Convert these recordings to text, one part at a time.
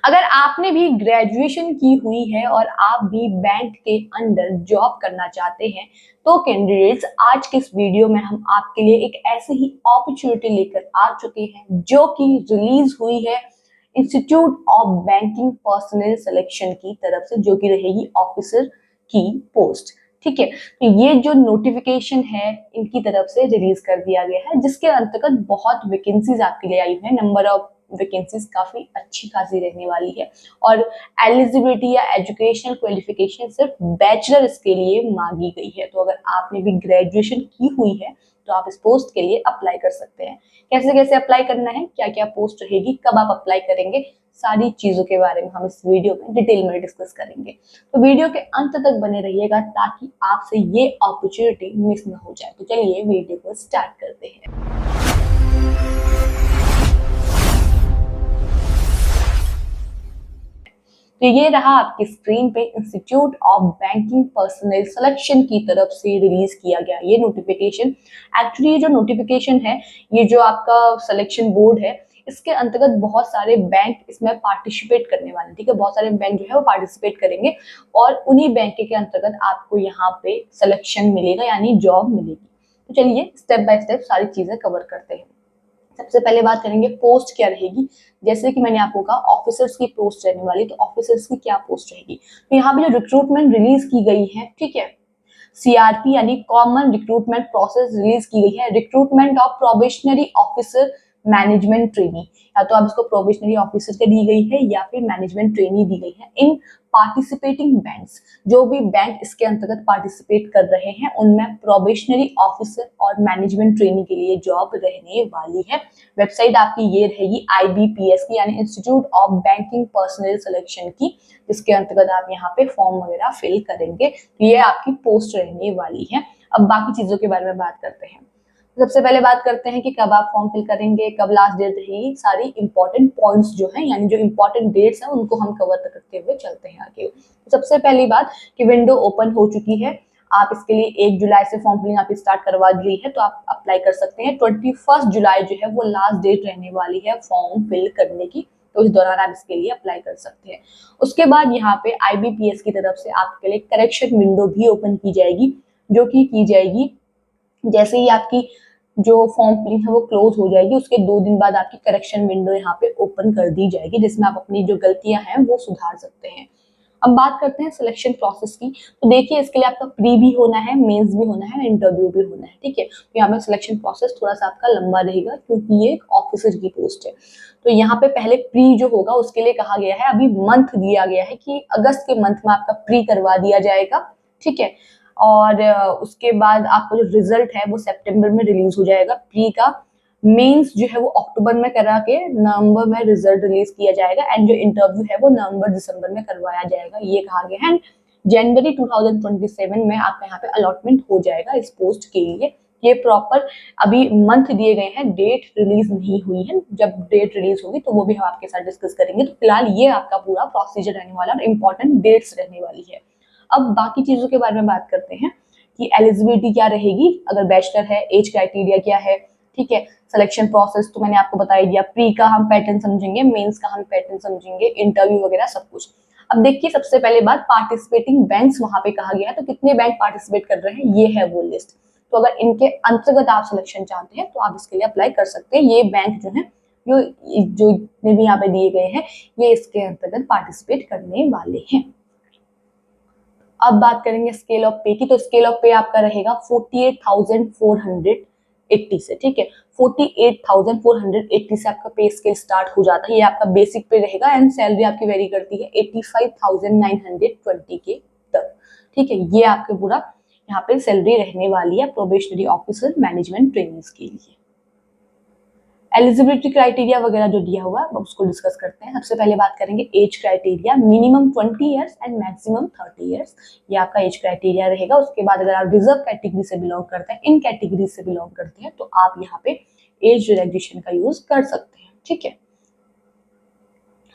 अगर आपने भी ग्रेजुएशन की हुई है और आप भी बैंक के अंदर जॉब करना चाहते हैं तो कैंडिडेट्स आज के इस वीडियो में हम आपके लिए एक ऐसी ही अपॉर्चुनिटी लेकर आ चुके हैं जो कि रिलीज हुई है institute of banking personal selection की तरफ से, जो कि रहेगी ऑफिसर की पोस्ट। ठीक है, तो ये जो नोटिफिकेशन है इनकी तरफ से रिलीज कर दिया गया है, जिसके अंतर्गत बहुत वैकेंसीज आपके लिए आई हुई है। नंबर ऑफ वैकेंसीज काफी अच्छी खासी रहने वाली है और एलिजिबिलिटी या एजुकेशनल क्वालिफिकेशन सिर्फ बैचलर इसके लिए मांगी गई है। तो अगर आपने भी ग्रेजुएशन की हुई है तो आप इस पोस्ट के लिए अप्लाई कर सकते हैं। कैसे कैसे अप्लाई करना है, क्या क्या पोस्ट रहेगी, कब आप अप्लाई करेंगे, सारी चीजों के बारे में हम इस वीडियो में डिटेल में डिस्कस करेंगे। तो वीडियो के अंत तक बने रहिएगा ताकि आपसे ये अपॉर्चुनिटी मिस ना हो जाए। तो चलिए वीडियो को स्टार्ट करते हैं। तो ये रहा आपकी स्क्रीन पे institute of banking personal selection की तरफ से रिलीज किया गया ये नोटिफिकेशन। एक्चुअली ये जो नोटिफिकेशन है, ये जो आपका सिलेक्शन बोर्ड है, इसके अंतर्गत बहुत सारे बैंक इसमें पार्टिसिपेट करने वाले। ठीक है, बहुत सारे बैंक जो है वो पार्टिसिपेट करेंगे और उन्हीं बैंक के अंतर्गत आपको यहाँ पे सिलेक्शन मिलेगा, यानी जॉब मिलेगी। तो चलिए स्टेप बाय स्टेप सारी चीजें कवर करते हैं। सबसे पहले बात करेंगे पोस्ट क्या रहेगी। जैसे कि मैंने आपको कहा ऑफिसर्स की पोस्ट रहने वाली, तो ऑफिसर्स की क्या पोस्ट रहेगी। तो यहाँ पे जो रिक्रूटमेंट रिलीज की गई है, ठीक है, सीआरपी यानी कॉमन रिक्रूटमेंट प्रोसेस रिलीज की गई है। Recruitment of probationary officer management trainee, या तो आप इसको प्रोबेशनरी ऑफिसर के दी गई है या फिर मैनेजमेंट ट्रेनी दी गई है। इन पार्टिसिपेटिंग बैंक्स, जो भी बैंक इसके अंतर्गत पार्टिसिपेट कर रहे हैं उनमें प्रोबेशनरी ऑफिसर और मैनेजमेंट ट्रेनी के लिए जॉब रहने वाली है। वेबसाइट आपकी ये रहेगी आईबीपीएस की, यानी institute of banking personal selection की, जिसके अंतर्गत आप यहाँ पे फॉर्म वगैरह फिल करेंगे। तो ये आपकी पोस्ट रहने वाली है। अब बाकी चीजों के बारे में बात करते हैं। सबसे पहले बात करते हैं कि कब आप फॉर्म फिल करेंगे, कब लास्ट डेट रहेगी। सारी इंपॉर्टेंट पॉइंट्स जो हैं, यानी जो इंपॉर्टेंट डेट्स हैं, उनको हम कवर करते हुए चलते हैं आगे। सबसे पहली बात कि विंडो ओपन हो चुकी है। आप इसके लिए 1 जुलाई से फॉर्म फिलिंग आप स्टार्ट करवा दी है, तो आप अप्लाई कर सकते हैं। 21 जुलाई जो है वो लास्ट डेट रहने वाली है फॉर्म फिल करने की, तो इस दौरान आप इसके लिए अप्लाई कर सकते हैं। उसके बाद यहाँ पे आईबीपीएस की तरफ से आपके लिए करेक्शन विंडो भी ओपन की जाएगी, जो कि की जाएगी जैसे ही आपकी जो फॉर्म फिलिंग है वो क्लोज हो जाएगी, उसके 2 दिन बाद आपकी करेक्शन विंडो यहाँ पे ओपन कर दी जाएगी, जिसमें आप अपनी जो गलतियां हैं वो सुधार सकते हैं। अब बात करते हैं सिलेक्शन प्रोसेस की। तो देखिए इसके लिए आपका प्री भी होना है, मेंस भी होना है, इंटरव्यू भी होना है। ठीक है, तो यहाँ पे सिलेक्शन प्रोसेस थोड़ा सा आपका लंबा रहेगा क्योंकि ये एक ऑफिसर की पोस्ट है। तो यहाँ पे पहले प्री जो होगा उसके लिए कहा गया है, अभी मंथ दिया गया है कि अगस्त के मंथ में आपका प्री करवा दिया जाएगा। ठीक है, और उसके बाद आपका जो रिजल्ट है वो सितंबर में रिलीज हो जाएगा प्री का। मेंस जो है वो अक्टूबर में करा के नवंबर में रिजल्ट रिलीज किया जाएगा, एंड जो इंटरव्यू है वो नवंबर दिसंबर में करवाया जाएगा, ये कहा गया है। जनवरी 2027 में आपका यहाँ पे अलॉटमेंट हो जाएगा इस पोस्ट के लिए। ये प्रॉपर अभी मंथ दिए गए हैं, डेट रिलीज नहीं हुई है। जब डेट रिलीज होगी तो वो भी हम आपके साथ डिस्कस करेंगे। तो फिलहाल ये आपका पूरा प्रोसीजर रहने वाला और इम्पोर्टेंट डेट्स रहने वाली है। अब बाकी चीजों के बारे में बात करते हैं कि एलिजिबिलिटी क्या रहेगी, अगर बैचलर है, एज क्राइटेरिया क्या है। ठीक है, सिलेक्शन प्रोसेस तो मैंने आपको बता ही दिया। प्री का हम पैटर्न समझेंगे, मेंस का हम पैटर्न समझेंगे, इंटरव्यू वगैरह सब कुछ। अब देखिए सबसे पहले बात पार्टिसिपेटिंग बैंक्स वहां पे कहा गया है, तो कितने बैंक पार्टिसिपेट कर रहे हैं ये है वो लिस्ट। तो अगर इनके अंतर्गत आप सिलेक्शन चाहते हैं तो आप इसके लिए अप्लाई कर सकते हैं। ये बैंक जो है जो जो भी यहाँ पे दिए गए हैं ये इसके अंतर्गत पार्टिसिपेट करने वाले हैं। अब बात करेंगे स्केल ऑफ पे की। तो स्केल ऑफ पे आपका रहेगा 48,480 से। ठीक है, 48,480 से आपका पे स्केल स्टार्ट हो जाता है। ये आपका बेसिक पे रहेगा एंड सैलरी आपकी वेरी करती है 85,920 के तक। ठीक है, ये आपके पूरा यहाँ पे सैलरी रहने वाली है प्रोबेशनरी ऑफिसर मैनेजमेंट ट्रेनिंग्स के लिए। एलिजिबिलिटी क्राइटेरिया वगैरह जो दिया हुआ है उसको डिस्कस करते हैं। सबसे पहले बात करेंगे age criteria. Minimum 20 years and maximum 30 years, ये आपका एज क्राइटेरिया रहेगा। उसके बाद अगर आप रिजर्व कैटेगरी से बिलोंग करते हैं, इन कैटेगरी से बिलोंग करते हैं, तो आप यहाँ पे एज रिलैक्सेशन का यूज कर सकते हैं। ठीक है,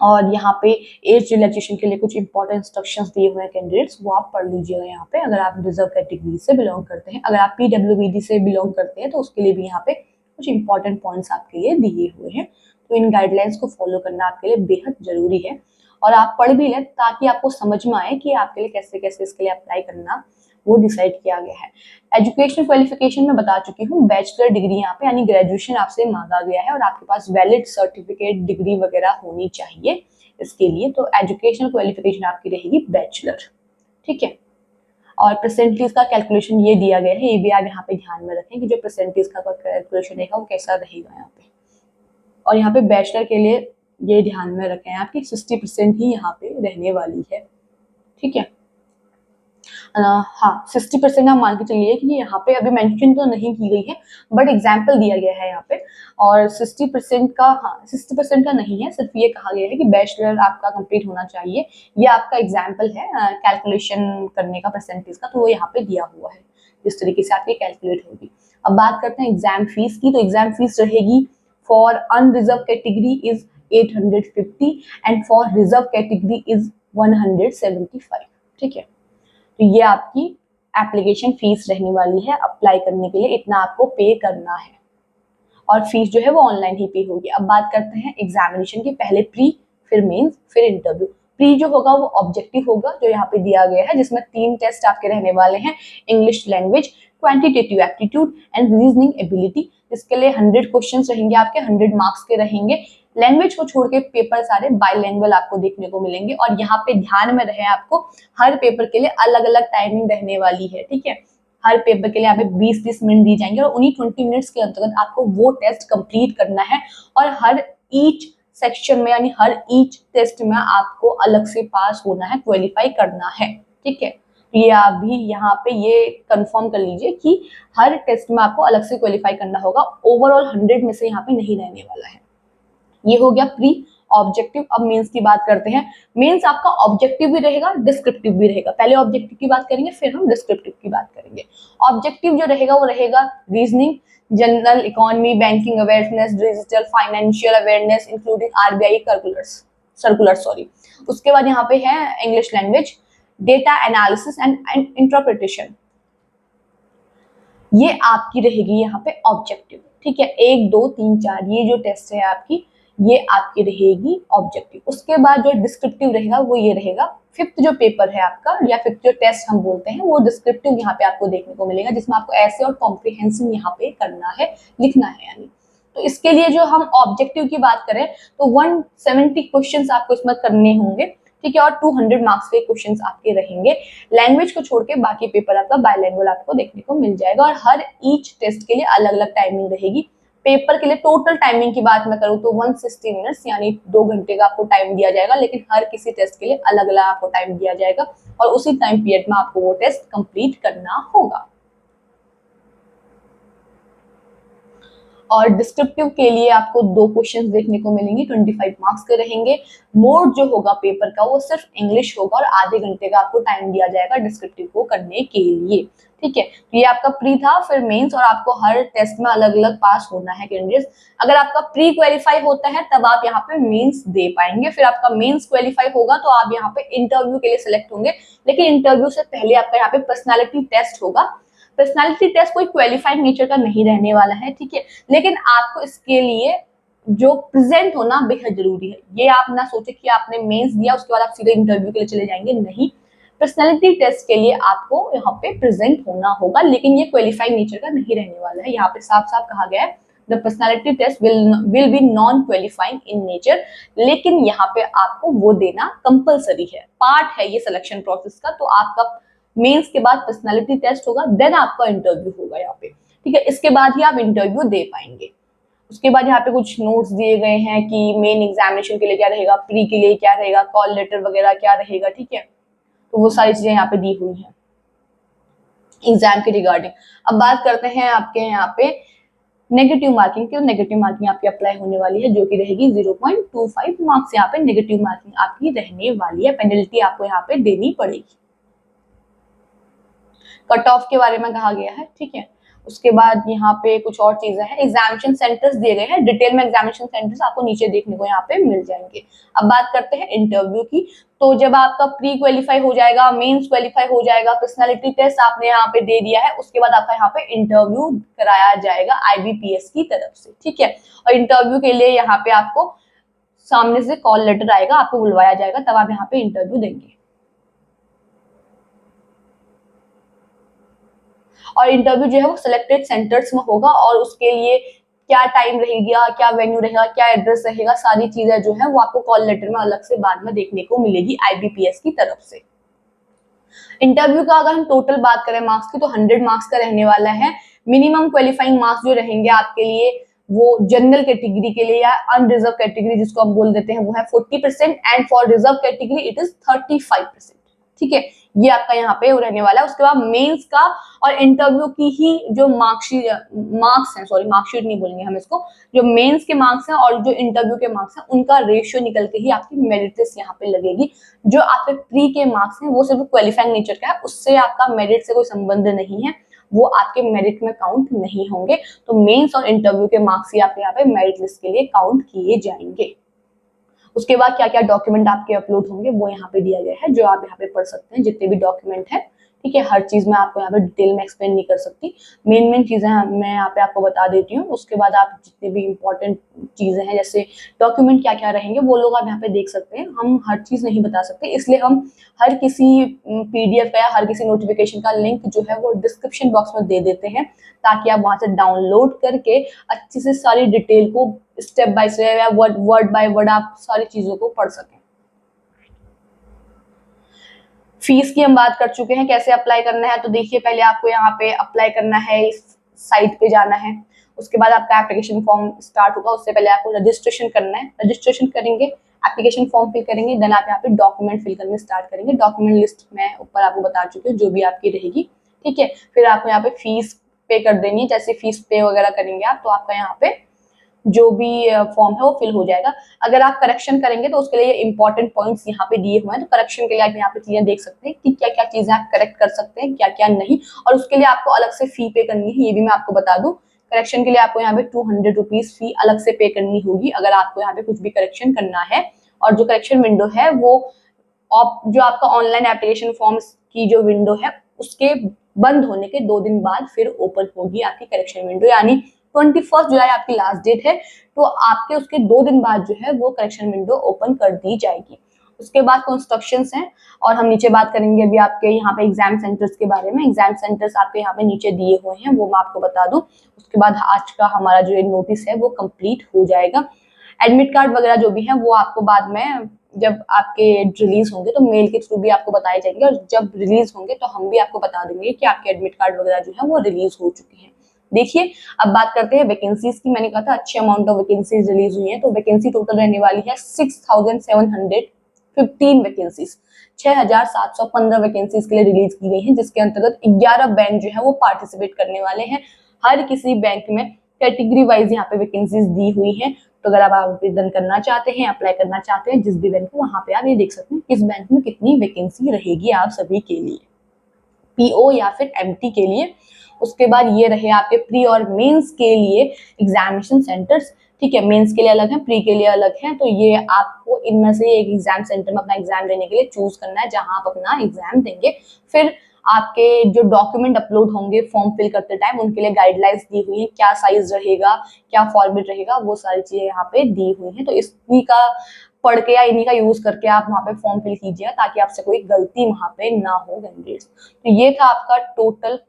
और यहाँ पे एज रिलैक्सेशन के लिए कुछ इंपॉर्टेंट इंस्ट्रक्शंस दिए हुए हैं कैंडिडेट्स, वो आप पढ़ लीजिएगा यहाँ पे। अगर आप रिजर्व कैटेगरी से बिलोंग करते हैं, अगर आप पीडब्ल्यूबीडी से बिलोंग करते हैं तो उसके लिए भी यहाँ पे कुछ इंपॉर्टेंट पॉइंट्स आपके लिए दिए हुए हैं। तो इन गाइडलाइंस को फॉलो करना आपके लिए बेहद जरूरी है। और आप पढ़ भी लें ताकि आपको समझ में आए कि आपके लिए कैसे कैसे इसके लिए अप्लाई करना वो डिसाइड किया गया है। एजुकेशनल क्वालिफिकेशन में बता चुकी हूँ, बैचलर डिग्री यहाँ पे यानी ग्रेजुएशन आपसे मांगा गया है और आपके पास वैलिड सर्टिफिकेट डिग्री वगैरह होनी चाहिए इसके लिए। तो एजुकेशनल क्वालिफिकेशन आपकी रहेगी बैचलर, ठीक है। और परसेंटेज का कैलकुलेशन ये दिया गया है, ये भी आप यहाँ पे ध्यान में रखें कि जो परसेंटेज का कैलकुलेशन रहेगा वो कैसा रहेगा यहाँ पे। और यहाँ पे बैचलर के लिए ये ध्यान में रखें आपकी 60% ही यहाँ पे रहने वाली है, ठीक है। हाँ 60% आप मान के चलिए कि यहाँ पे अभी मेंशन तो नहीं की गई है बट एग्जाम्पल दिया गया है यहाँ पे। और 60% का, हाँ 60% का नहीं है, सिर्फ ये कहा गया है कि बैचलर आपका कंप्लीट होना चाहिए। ये आपका एग्जाम्पल है कैलकुलेशन करने का परसेंटेज का, तो वो यहाँ पे दिया हुआ है जिस तरीके से आपकी कैलकुलेट होगी। अब बात करते हैं एग्जाम फीस की। तो एग्जाम फीस रहेगी for unreserved category is 850 and for reserved category is 175, ठीक है। तो ये आपकी एप्लीकेशन फीस रहने वाली है, अप्लाई करने के लिए इतना आपको पे करना है और फीस जो है वो ऑनलाइन ही पे होगी। अब बात करते हैं एग्जामिनेशन की, पहले प्री फिर मेंस फिर इंटरव्यू। प्री जो होगा वो ऑब्जेक्टिव होगा जो यहाँ पे दिया गया है, जिसमें 3 टेस्ट आपके रहने वाले हैं, English language, quantitative aptitude and reasoning ability. इसके लिए 100 क्वेश्चंस रहेंगे आपके, 100 मार्क्स के रहेंगे। लैंग्वेज को छोड़ के पेपर सारे बाइलैंग्वेज आपको देखने को मिलेंगे और यहाँ पे ध्यान में रहे आपको हर पेपर के लिए अलग अलग टाइमिंग रहने वाली है, ठीक है। हर पेपर के लिए यहाँ पे 20-20 मिनट दी जाएंगे और उन्हीं 20 मिनट्स के अंतर्गत आपको वो टेस्ट कंप्लीट करना है और हर ईच सेक्शन में यानी हर ईच टेस्ट में आपको अलग से पास होना है, क्वालिफाई करना है, ठीक है। ये आप भी यहाँ पे ये कंफर्म कर लीजिए कि हर टेस्ट में आपको अलग से क्वालिफाई करना होगा, ओवरऑल 100 में से यहाँ पे नहीं रहने वाला है। ये हो गया प्री ऑब्जेक्टिव। अब मेंस की बात करते हैं। मेंस आपका ऑब्जेक्टिव भी रहेगा, डिस्क्रिप्टिव भी रहेगा। पहले ऑब्जेक्टिव की बात करेंगे फिर हम डिस्क्रिप्टिव की बात करेंगे। ऑब्जेक्टिव जो रहेगा वो रहेगा reasoning, general economy, banking awareness, digital financial awareness including RBI circular sorry. उसके बाद यहाँ पे है English language, data analysis and interpretation, ये आपकी रहेगी यहाँ पे ऑब्जेक्टिव, ठीक है। 1 2 3 4 ये जो टेस्ट है आपकी, ये आपकी रहेगी ऑब्जेक्टिव। उसके बाद जो डिस्क्रिप्टिव रहेगा वो ये रहेगा, 5th जो पेपर है आपका या 5th जो टेस्ट हम बोलते हैं वो डिस्क्रिप्टिव यहाँ पे आपको देखने को मिलेगा, जिसमें आपको ऐसे और कॉम्प्रिहेंसिव यहाँ पे करना है, लिखना है यानी। तो इसके लिए जो हम ऑब्जेक्टिव की बात करें तो 170 क्वेश्चंस आपको इसमें करने होंगे, ठीक है। और 200 मार्क्स के क्वेश्चंस आपके रहेंगे। लैंग्वेज को छोड़ के बाकी पेपर आपका बायलैंग्वेज आपको देखने को मिल जाएगा और हर ईच टेस्ट के लिए अलग अलग टाइमिंग रहेगी। पेपर के लिए टोटल टाइमिंग की बात मैं करूँ तो 160 मिनट्स यानी 2 घंटे का आपको टाइम दिया जाएगा, लेकिन हर किसी टेस्ट के लिए अलग अलग आपको टाइम दिया जाएगा और उसी टाइम पीरियड में आपको वो टेस्ट कंप्लीट करना होगा। और डिस्क्रिप्टिव के लिए आपको 2 क्वेश्चंस देखने को मिलेंगे, 25 मार्क्स के रहेंगे। मोड जो होगा पेपर का वो सिर्फ इंग्लिश होगा और आधे घंटे का आपको टाइम दिया जाएगा डिस्क्रिप्टिव को करने के लिए, ठीक है। तो ये आपका प्री था, फिर मेंस और आपको हर टेस्ट में अलग अलग पास होना है कैंडिडेट्स। अगर आपका प्री क्वालिफाई होता है तब आप यहाँ पे मेंस दे पाएंगे, फिर आपका मेंस क्वालिफाई होगा तो आप यहाँ पे इंटरव्यू के लिए सिलेक्ट होंगे, लेकिन इंटरव्यू से पहले आपका यहाँ पे पर्सनैलिटी टेस्ट होगा। पर्सनालिटी टेस्ट कोई क्वालिफाइड नेचर का नहीं रहने वाला है, ठीक है, लेकिन आपको इसके लिए जो प्रेजेंट होना बेहद जरूरी है। ये आप ना सोचे कि आपने मेंस दिया उसके बाद आप सीधे इंटरव्यू के लिए चले जाएंगे, नहीं। पर्सनालिटी टेस्ट के लिए आपको यहाँ पे प्रेजेंट होना होगा, लेकिन ये क्वालिफाइड नेचर का नहीं रहने वाला है। यहाँ पे साफ साफ कहा गया है the personality test will be non qualifying in nature, लेकिन यहाँ पे आपको वो देना कंपलसरी है, पार्ट है ये सिलेक्शन प्रोसेस का। तो आपका मेंस के बाद पर्सनालिटी टेस्ट होगा, देन आपका इंटरव्यू होगा यहाँ पे, ठीक है। इसके बाद ही आप इंटरव्यू दे पाएंगे। उसके बाद यहाँ पे कुछ नोट्स दिए गए हैं कि मेन एग्जामिनेशन के लिए क्या रहेगा, प्री के लिए क्या रहेगा, कॉल लेटर वगैरह क्या रहेगा, ठीक है। तो वो सारी चीजें यहाँ पे दी हुई हैं एग्जाम के रिगार्डिंग। अब बात करते हैं आपके यहाँ पे नेगेटिव मार्किंग की। नेगेटिव मार्किंग आपकी अप्लाई होने वाली है जो कि रहेगी 0.25 मार्क्स। यहाँ पे नेगेटिव मार्किंग आपकी रहने वाली है, पेनल्टी आपको यहाँ पे देनी पड़ेगी। कट ऑफ के बारे में कहा गया है, ठीक है। उसके बाद यहाँ पे कुछ और चीजें हैं, एग्जामिनेशन सेंटर्स दिए गए हैं, डिटेल में एग्जामिनेशन सेंटर्स आपको नीचे देखने को यहाँ पे मिल जाएंगे। अब बात करते हैं इंटरव्यू की। तो जब आपका प्री क्वालिफाई हो जाएगा, मेंस क्वालिफाई हो जाएगा, पर्सनालिटी टेस्ट आपने यहाँ पे दे दिया है, उसके बाद आपका यहाँ पे इंटरव्यू कराया जाएगा IBPS की तरफ से, ठीक है। और इंटरव्यू के लिए यहाँ पे आपको सामने से कॉल लेटर आएगा, आपको बुलवाया जाएगा, तब आप यहाँ पे इंटरव्यू देंगे। और इंटरव्यू जो है वो सिलेक्टेड सेंटर्स में होगा, और उसके लिए क्या टाइम रहेगा, क्या वेन्यू रहेगा, क्या एड्रेस रहेगा, सारी चीजें जो है वो आपको कॉल लेटर में अलग से बाद में देखने को मिलेगी IBPS की तरफ से। इंटरव्यू का अगर हम टोटल बात करें मार्क्स की, तो 100 मार्क्स का रहने वाला है। मिनिमम क्वालिफाइंग मार्क्स जो रहेंगे आपके लिए वो जनरल कैटेगरी के लिए या अनरिजर्व कैटेगरी जिसको हम बोल देते हैं वो है 40%, and for reserved category it is 35%। ठीक है, ये आपका यहाँ पे रहने वाला है। उसके बाद मेंस का और इंटरव्यू की ही जो मार्क्स हैं, सॉरी मार्कशीट नहीं बोलेंगे हम इसको, जो मेंस के मार्क्स हैं और जो इंटरव्यू के मार्क्स हैं उनका रेशियो निकल के ही आपकी मेरिट लिस्ट यहाँ पे लगेगी। जो आपके प्री के मार्क्स हैं वो सिर्फ क्वालिफाइंग नेचर का है, उससे आपका मेरिट से कोई संबंध नहीं है, वो आपके मेरिट में काउंट नहीं होंगे। तो मेंस और इंटरव्यू के मार्क्स ही आपके यहाँ पे मेरिट लिस्ट के लिए काउंट किए जाएंगे। उसके बाद क्या क्या डॉक्यूमेंट आपके अपलोड होंगे वो यहाँ पे दिया गया है, जो आप यहाँ पे पढ़ सकते हैं, जितने भी डॉक्यूमेंट है। ठीक है, हर चीज मैं आपको यहाँ पे डिटेल में एक्सप्लेन नहीं कर सकती, मेन चीजें मैं यहाँ पे आपको बता देती हूँ। उसके बाद आप जितने भी इंपॉर्टेंट चीजें हैं जैसे डॉक्यूमेंट क्या क्या रहेंगे वो लोग आप यहाँ पे देख सकते हैं। हम हर चीज नहीं बता सकते, इसलिए हम हर किसी PDF का या हर किसी नोटिफिकेशन का लिंक जो है वो डिस्क्रिप्शन बॉक्स में दे देते हैं, ताकि आप वहां से डाउनलोड करके अच्छे से सारी डिटेल को स्टेप बाय स्टेप या वर्ड बाय वर्ड आप सारी चीजों को पढ़ सकें। फीस की हम बात कर चुके हैं, कैसे अप्लाई करना है। तो देखिए, पहले आपको यहाँ पे अप्लाई करना है, इस साइट पे जाना है। उसके बाद आपका एप्लीकेशन फॉर्म स्टार्ट होगा, उससे पहले आपको रजिस्ट्रेशन करना है। रजिस्ट्रेशन करेंगे, एप्लीकेशन फॉर्म फिल करेंगे, देन आप यहाँ पे डॉक्यूमेंट फिल करने स्टार्ट करेंगे। डॉक्यूमेंट लिस्ट मैं ऊपर आपको बता चुकी हूँ जो भी आपकी रहेगी। ठीक है, फिर आपको यहाँ पे फीस पे कर देनी है। जैसे फीस पे वगैरह करेंगे आप, तो आपका यहाँ पे जो भी फॉर्म है वो फिल हो जाएगा। अगर आप करेक्शन करेंगे तो उसके लिए इंपॉर्टेंट पॉइंट्स यहाँ पे दिए हुए हैं, तो करेक्शन के लिए आप यहाँ पे चीजें देख सकते हैं कि क्या क्या चीजें आप करेक्ट कर सकते हैं, क्या क्या नहीं, और उसके लिए आपको अलग से फी पे करनी है, ये भी मैं आपको बता दूं। करेक्शन के लिए आपको यहाँ पे 200 रुपीज फी अलग से पे करनी होगी, अगर आपको यहाँ पे कुछ भी करेक्शन करना है। और जो करेक्शन विंडो है वो जो आपका ऑनलाइन एप्लीकेशन फॉर्म्स की जो विंडो है उसके बंद होने के 2 दिन बाद फिर ओपन होगी आपकी करेक्शन विंडो, यानी 21 जुलाई आपकी लास्ट डेट है, तो आपके उसके 2 दिन बाद जो है वो करेक्शन विंडो ओपन कर दी जाएगी। उसके बाद कंस्ट्रक्शंस हैं, और हम नीचे बात करेंगे अभी आपके यहाँ पे एग्जाम सेंटर्स के बारे में। एग्जाम सेंटर्स आपके यहाँ पे नीचे दिए हुए हैं, वो मैं आपको बता दूं। उसके बाद आज का हमारा जो नोटिस है वो कंप्लीट हो जाएगा। एडमिट कार्ड वगैरह जो भी है वो आपको बाद में जब आपके रिलीज होंगे तो मेल के थ्रू भी आपको बताए जाएंगे, और जब रिलीज होंगे तो हम भी आपको बता देंगे कि आपके एडमिट कार्ड वगैरह जो है वो रिलीज हो चुके हैं। देखिए, अब बात करते हैं वैकेंसीज की। मैंने कहा था अच्छे अमाउंट ऑफ वैकेंसीज रिलीज हुई हैं, तो वैकेंसी टोटल रहने वाली है 6715 वैकेंसीज। 6715 वैकेंसीज के लिए रिलीज की गई हैं, जिसके अंतर्गत 11 बैंक जो है वो पार्टिसिपेट करने वाले हैं। हर किसी बैंक में कैटेगरी वाइज यहाँ पे वैकेंसीज दी हुई हैं, तो अगर आप आवेदन करना चाहते हैं, अप्लाई करना चाहते हैं जिस भी बैंक में, वहां पे आप ये देख सकते हैं किस बैंक में कितनी वैकेंसी रहेगी आप सभी के लिए, PO या फिर MT के लिए। उसके बाद ये रहे आपके प्री और मेंस के लिए एग्जामिनेशन सेंटर्स। ठीक है, मेंस के लिए अलग है, प्री के लिए अलग है, तो ये आपको इनमें से एक एग्जाम सेंटर में अपना एग्जाम देने के लिए चूज करना है, जहां आप अपना एग्जाम देंगे। फिर आपके जो डॉक्यूमेंट अपलोड होंगे फॉर्म फिल करते टाइम, उनके लिए गाइडलाइंस दी हुई है, क्या साइज रहेगा, क्या फॉर्मेट रहेगा, वो सारी चीजें यहाँ पे दी हुई है। तो इसी का पढ़ के या इन्हीं का यूज करके आप वहां पे फॉर्म फिल कीजिएगा, ताकि आपसे कोई गलती वहां पे ना हो कैंडिडेट्स। तो ये था आपका टोटल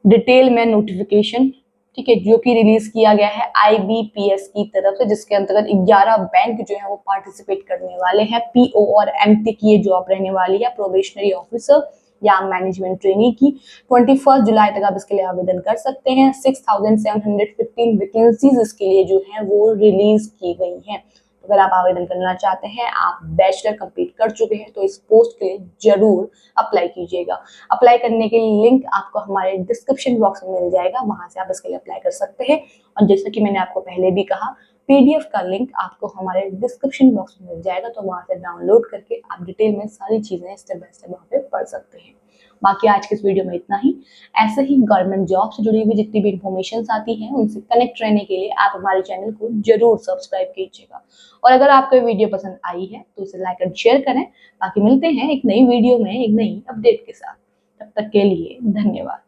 डिटेल में नोटिफिकेशन, ठीक है, जो कि रिलीज किया गया है IBPS की तरफ से, जिसके अंतर्गत 11 बैंक जो है वो पार्टिसिपेट करने वाले हैं। PO और MT की ये जॉब रहने वाली है, प्रोबेशनरी ऑफिसर या मैनेजमेंट ट्रेनी की। 21 जुलाई तक आप इसके लिए आवेदन कर सकते हैं। 6715 वैकेंसीज इसके लिए जो है वो रिलीज की गई हैं। अगर आप आवेदन करना चाहते हैं, आप बैचलर कंप्लीट कर चुके हैं, तो इस पोस्ट के लिए जरूर अप्लाई कीजिएगा। अप्लाई करने के लिए लिंक आपको हमारे डिस्क्रिप्शन बॉक्स में मिल जाएगा, वहां से आप इसके लिए अप्लाई कर सकते हैं। और जैसा कि मैंने आपको पहले भी कहा, PDF का लिंक आपको हमारे डिस्क्रिप्शन बॉक्स में मिल जाएगा, तो वहां से डाउनलोड करके आप डिटेल में सारी चीजें स्टेप बाय स्टेप वहां पे पढ़ सकते हैं। बाकी आज के इस वीडियो में इतना ही। ऐसे ही गवर्नमेंट जॉब से जुड़ी हुई जितनी भी इन्फॉर्मेशन आती हैं उनसे कनेक्ट रहने के लिए आप हमारे चैनल को जरूर सब्सक्राइब कीजिएगा। और अगर आपको वीडियो पसंद आई है तो इसे लाइक और शेयर करें। बाकी मिलते हैं एक नई वीडियो में एक नई अपडेट के साथ, तब तक के लिए धन्यवाद।